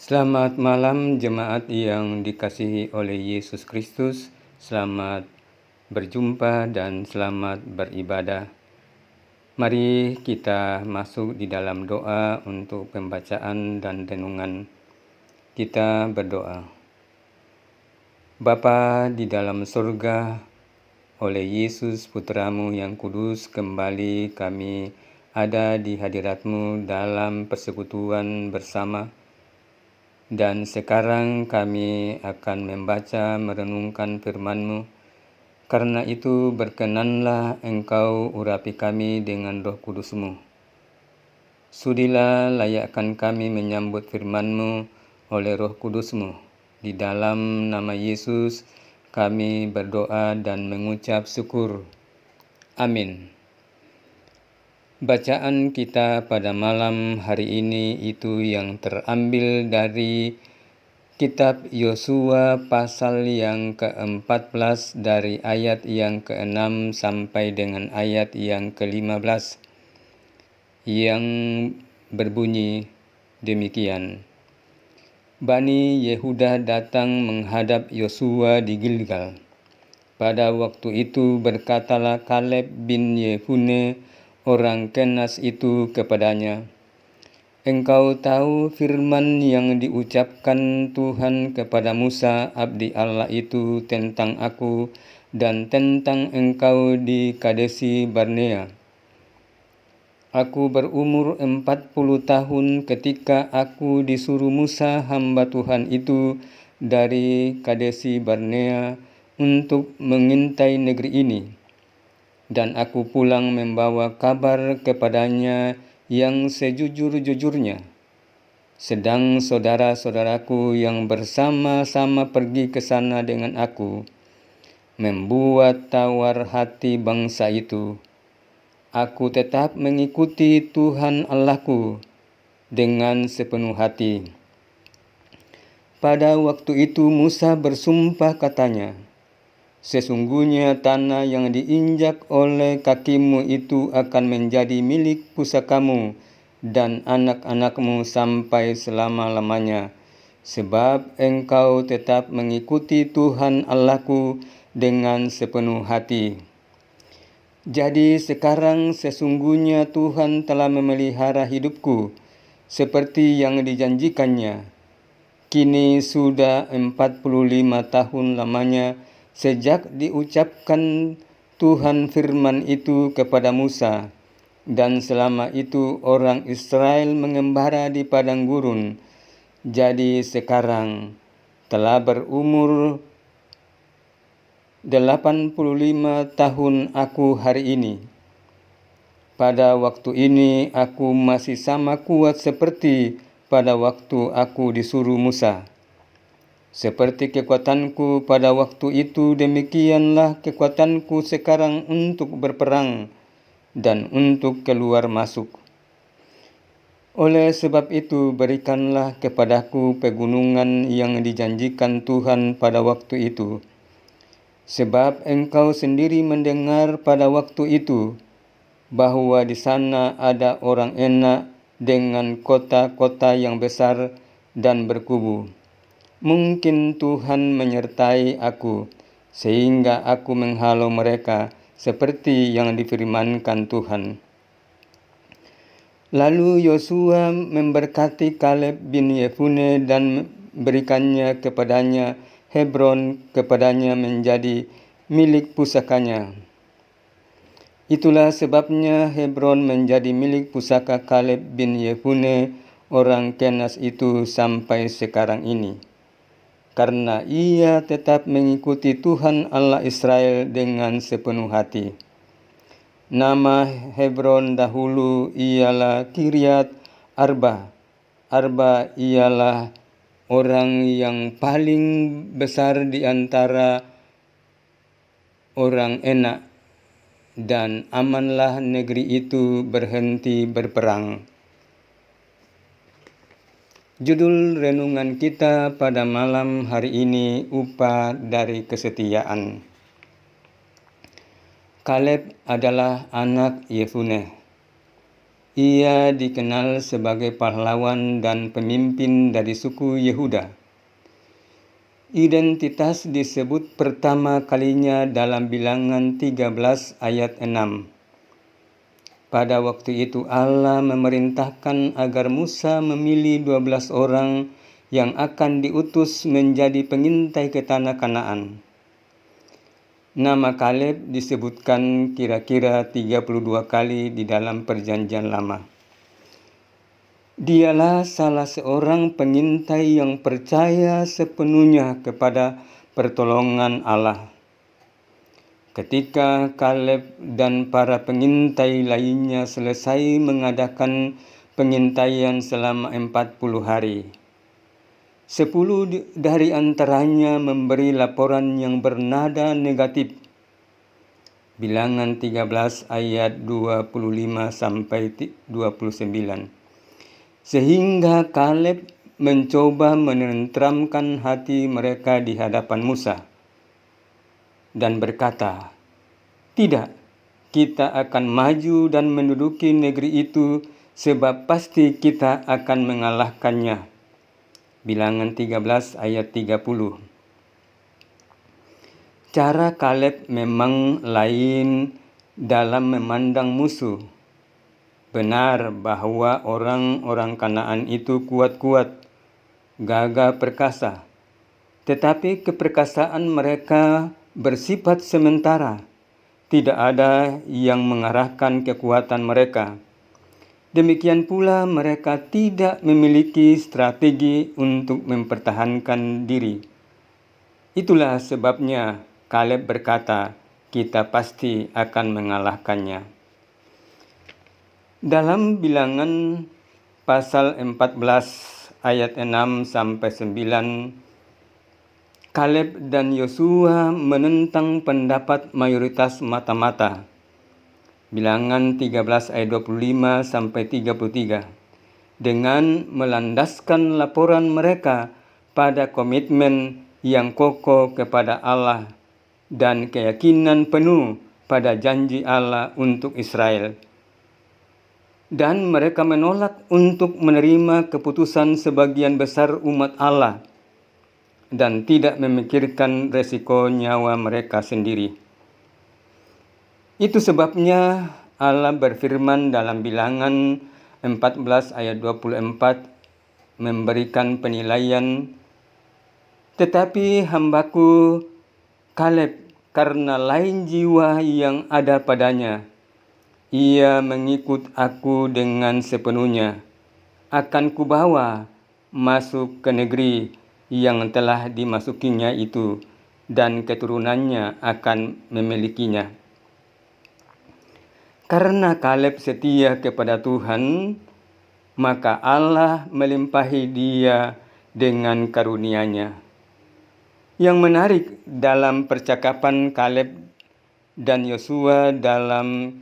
Selamat malam jemaat yang dikasihi oleh Yesus Kristus. Selamat berjumpa dan selamat beribadah. Mari kita masuk di dalam doa untuk pembacaan dan renungan. Kita berdoa. Bapa di dalam surga, oleh Yesus Putramu yang kudus, kembali kami ada di hadirat-Mu dalam persekutuan bersama. Dan sekarang kami akan membaca merenungkan firman-Mu. Karena itu berkenanlah Engkau urapi kami dengan Roh Kudus-Mu. Sudilah layakkan kami menyambut firman-Mu oleh Roh Kudus-Mu. Di dalam nama Yesus kami berdoa dan mengucap syukur. Amin. Bacaan kita pada malam hari ini itu yang terambil dari Kitab Yosua pasal yang ke-14 dari ayat yang ke-6 sampai dengan ayat yang ke-15 yang berbunyi demikian. Bani Yehuda datang menghadap Yosua di Gilgal. Pada waktu itu berkatalah Kaleb bin Yefune orang Kenas itu kepadanya, "Engkau tahu firman yang diucapkan Tuhan kepada Musa, abdi Allah itu tentang aku dan tentang engkau di Kadesi Barnea. Aku berumur 40 tahun ketika aku disuruh Musa hamba Tuhan itu dari Kadesi Barnea untuk mengintai negeri ini. Dan aku pulang membawa kabar kepadanya yang sejujur-jujurnya. Sedang saudara-saudaraku yang bersama-sama pergi ke sana dengan aku, membuat tawar hati bangsa itu. Aku tetap mengikuti Tuhan Allahku dengan sepenuh hati." Pada waktu itu Musa bersumpah katanya, "Sesungguhnya tanah yang diinjak oleh kakimu itu akan menjadi milik pusakamu dan anak-anakmu sampai selama-lamanya, sebab engkau tetap mengikuti Tuhan Allahku dengan sepenuh hati. Jadi sekarang sesungguhnya Tuhan telah memelihara hidupku seperti yang dijanjikannya. Kini sudah 45 tahun lamanya sejak diucapkan Tuhan firman itu kepada Musa, dan selama itu orang Israel mengembara di padang gurun. Jadi sekarang telah berumur 85 tahun aku hari ini. Pada waktu ini aku masih sama kuat seperti pada waktu aku disuruh Musa. Seperti kekuatanku pada waktu itu, demikianlah kekuatanku sekarang untuk berperang dan untuk keluar masuk. Oleh sebab itu, berikanlah kepadaku pegunungan yang dijanjikan Tuhan pada waktu itu. Sebab engkau sendiri mendengar pada waktu itu bahwa di sana ada orang enak dengan kota-kota yang besar dan berkubu. Mungkin Tuhan menyertai aku, sehingga aku menghalau mereka seperti yang difirmankan Tuhan." Lalu Yosua memberkati Kaleb bin Yefune dan berikannya kepadanya Hebron kepadanya menjadi milik pusakanya. Itulah sebabnya Hebron menjadi milik pusaka Kaleb bin Yefune orang Kenas itu sampai sekarang ini, karena ia tetap mengikuti Tuhan Allah Israel dengan sepenuh hati. Nama Hebron dahulu ialah Kiryat Arba. Arba ialah orang yang paling besar di antara orang Enak, dan amanlah negeri itu berhenti berperang. Judul renungan kita pada malam hari ini, upah dari kesetiaan. Kaleb adalah anak Yefune. Ia dikenal sebagai pahlawan dan pemimpin dari suku Yehuda. Identitas disebut pertama kalinya dalam Bilangan 13 ayat 6. Pada waktu itu Allah memerintahkan agar Musa memilih 12 orang yang akan diutus menjadi pengintai ke tanah Kanaan. Nama Kaleb disebutkan kira-kira 32 kali di dalam Perjanjian Lama. Dialah salah seorang pengintai yang percaya sepenuhnya kepada pertolongan Allah. Ketika Kaleb dan para pengintai lainnya selesai mengadakan pengintaian selama 40 hari, 10 dari antaranya memberi laporan yang bernada negatif. Bilangan 13 ayat 25 sampai 29. Sehingga Kaleb mencoba menenteramkan hati mereka di hadapan Musa dan berkata, "Tidak, kita akan maju dan menduduki negeri itu sebab pasti kita akan mengalahkannya." Bilangan 13 ayat 30. Cara Kaleb memang lain dalam memandang musuh. Benar bahwa orang-orang Kanaan itu kuat-kuat, gagah perkasa, tetapi keperkasaan mereka bersifat sementara. Tidak ada yang mengarahkan kekuatan mereka. Demikian pula mereka tidak memiliki strategi untuk mempertahankan diri. Itulah sebabnya Kaleb berkata, "Kita pasti akan mengalahkannya." Dalam Bilangan pasal 14 ayat 6 sampai 9, Kaleb dan Yosua menentang pendapat mayoritas mata-mata. Bilangan 13 ayat 25 sampai 33. Dengan melandaskan laporan mereka pada komitmen yang kokoh kepada Allah dan keyakinan penuh pada janji Allah untuk Israel. Dan mereka menolak untuk menerima keputusan sebagian besar umat Allah dan tidak memikirkan resiko nyawa mereka sendiri. Itu sebabnya Allah berfirman dalam Bilangan 14 ayat 24 memberikan penilaian, "Tetapi hambaku Kaleb karena lain jiwa yang ada padanya, ia mengikut aku dengan sepenuhnya. Akan kubawa masuk ke negeri yang telah dimasukinya itu, dan keturunannya akan memilikinya." Karena Kaleb setia kepada Tuhan, maka Allah melimpahi dia dengan karunia-Nya. Yang menarik dalam percakapan Kaleb dan Yosua dalam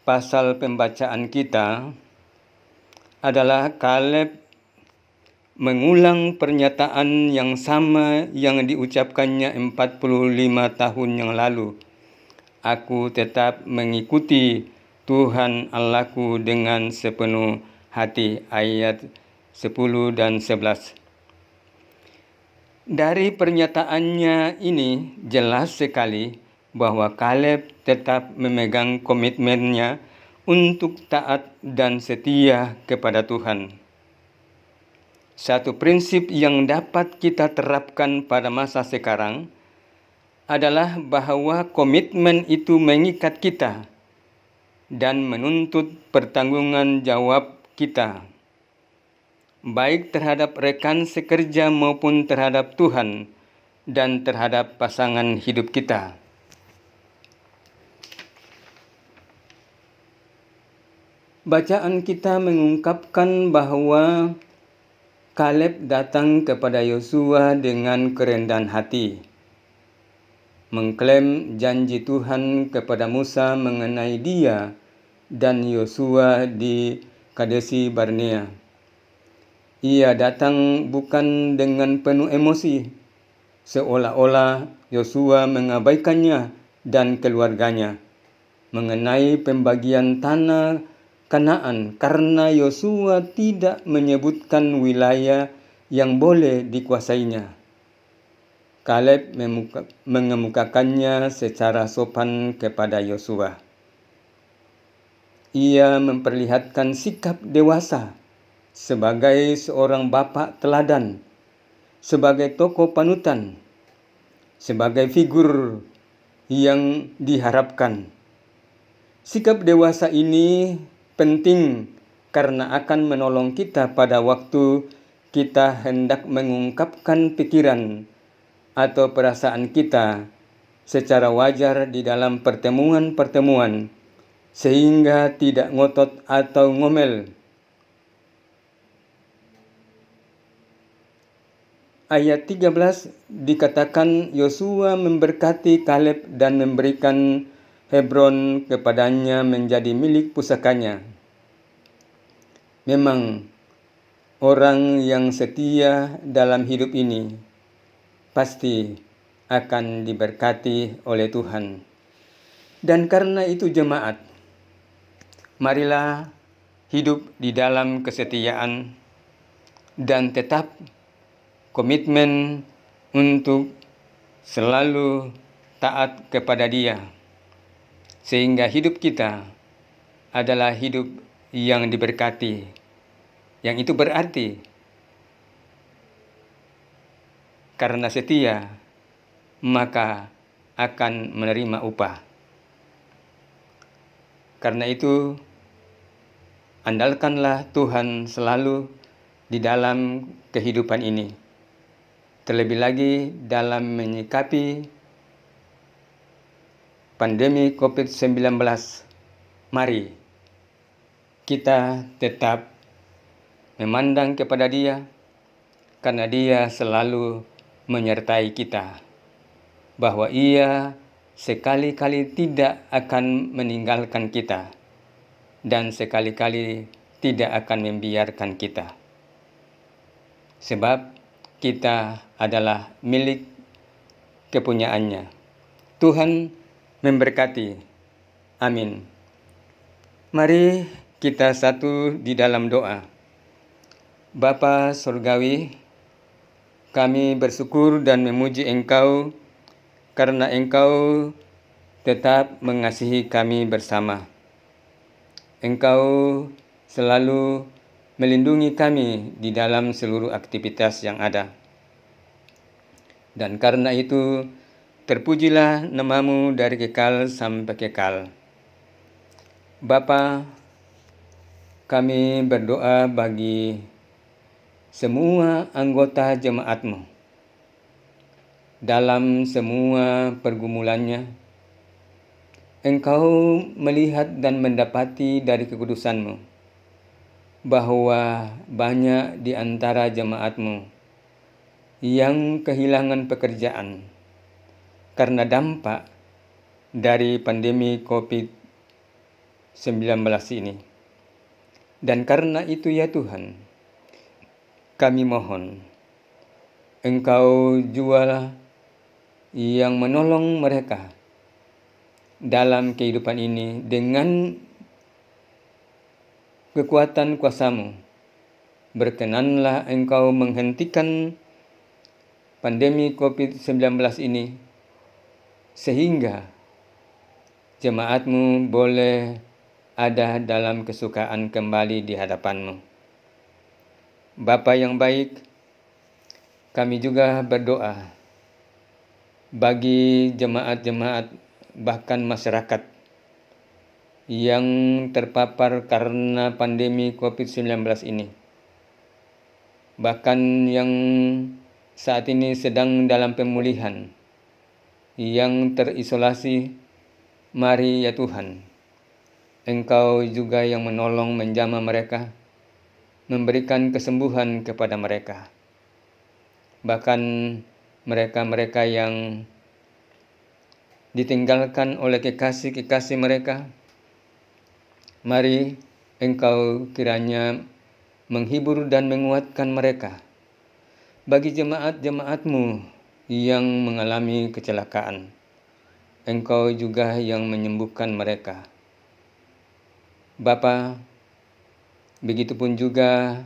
pasal pembacaan kita adalah Kaleb mengulang pernyataan yang sama yang diucapkannya 45 tahun yang lalu. "Aku tetap mengikuti Tuhan Allahku dengan sepenuh hati." Ayat 10 dan 11. Dari pernyataannya ini jelas sekali bahwa Kaleb tetap memegang komitmennya untuk taat dan setia kepada Tuhan. Satu prinsip yang dapat kita terapkan pada masa sekarang adalah bahwa komitmen itu mengikat kita dan menuntut pertanggungan jawab kita, baik terhadap rekan sekerja maupun terhadap Tuhan dan terhadap pasangan hidup kita. Bacaan kita mengungkapkan bahwa Kaleb datang kepada Yosua dengan kerendahan hati, mengklaim janji Tuhan kepada Musa mengenai dia dan Yosua di Kadesi Barnea. Ia datang bukan dengan penuh emosi, seolah-olah Yosua mengabaikannya dan keluarganya mengenai pembagian tanah Kanaan karena Yosua tidak menyebutkan wilayah yang boleh dikuasainya. Kaleb mengemukakannya secara sopan kepada Yosua. Ia memperlihatkan sikap dewasa sebagai seorang bapak teladan, sebagai tokoh panutan, sebagai figur yang diharapkan. Sikap dewasa ini penting karena akan menolong kita pada waktu kita hendak mengungkapkan pikiran atau perasaan kita secara wajar di dalam pertemuan-pertemuan, sehingga tidak ngotot atau ngomel. Ayat 13 dikatakan Yosua memberkati Kaleb dan memberikan Hebron kepadanya menjadi milik pusakanya. Memang orang yang setia dalam hidup ini pasti akan diberkati oleh Tuhan. Dan karena itu jemaat, marilah hidup di dalam kesetiaan dan tetap komitmen untuk selalu taat kepada Dia, sehingga hidup kita adalah hidup yang diberkati. Yang itu berarti karena setia, maka akan menerima upah. Karena itu, andalkanlah Tuhan selalu di dalam kehidupan ini. Terlebih lagi dalam menyikapi pandemi COVID-19. Mari kita tetap memandang kepada Dia, karena Dia selalu menyertai kita, bahwa Ia sekali-kali tidak akan meninggalkan kita dan sekali-kali tidak akan membiarkan kita, sebab kita adalah milik kepunyaannya. Tuhan memberkati. Amin. Mari kita satu di dalam doa. Bapa Surgawi, kami bersyukur dan memuji Engkau karena Engkau tetap mengasihi kami bersama. Engkau selalu melindungi kami di dalam seluruh aktivitas yang ada. Dan karena itu, terpujilah nama-Mu dari kekal sampai kekal. Bapa, kami berdoa bagi semua anggota jemaat-Mu dalam semua pergumulannya. Engkau melihat dan mendapati dari kekudusan-Mu bahwa banyak di antara jemaat-Mu yang kehilangan pekerjaan karena dampak dari pandemi COVID-19 ini. Dan karena itu ya Tuhan, kami mohon Engkau jua yang menolong mereka dalam kehidupan ini dengan kekuatan kuasa-Mu. Berkenanlah Engkau menghentikan pandemi COVID-19 ini, sehingga jemaat-Mu boleh ada dalam kesukaan kembali di hadapan-Mu. Bapa yang baik, kami juga berdoa bagi jemaat-jemaat bahkan masyarakat yang terpapar karena pandemi COVID-19 ini, bahkan yang saat ini sedang dalam pemulihan, yang terisolasi. Mari ya Tuhan, Engkau juga yang menolong menjamah mereka, memberikan kesembuhan kepada mereka. Bahkan mereka-mereka yang ditinggalkan oleh kekasih-kekasih mereka, mari Engkau kiranya menghibur dan menguatkan mereka. Bagi jemaat-jemaat-Mu yang mengalami kecelakaan, Engkau juga yang menyembuhkan mereka. Bapa, Begitupun juga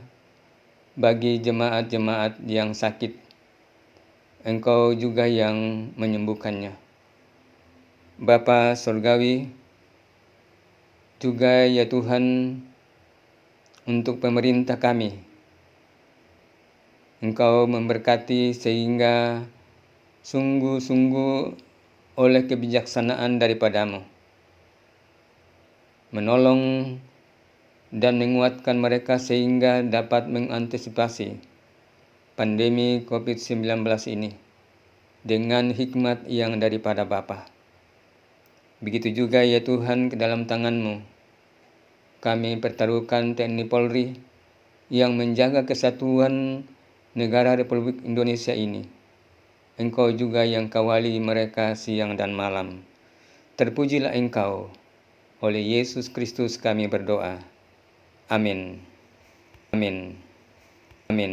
bagi jemaat-jemaat yang sakit, Engkau juga yang menyembuhkannya. Bapa Surgawi, juga ya Tuhan, untuk pemerintah kami, Engkau memberkati sehingga sungguh-sungguh oleh kebijaksanaan daripadamu, menolong dan menguatkan mereka sehingga dapat mengantisipasi pandemi COVID-19 ini dengan hikmat yang daripada Bapa. Begitu juga ya Tuhan, ke dalam tangan-Mu kami pertaruhkan TNI Polri yang menjaga kesatuan negara Republik Indonesia ini. Engkau juga yang kawali mereka siang dan malam. Terpujilah Engkau. Oleh Yesus Kristus kami berdoa. Amin. Amin. Amin.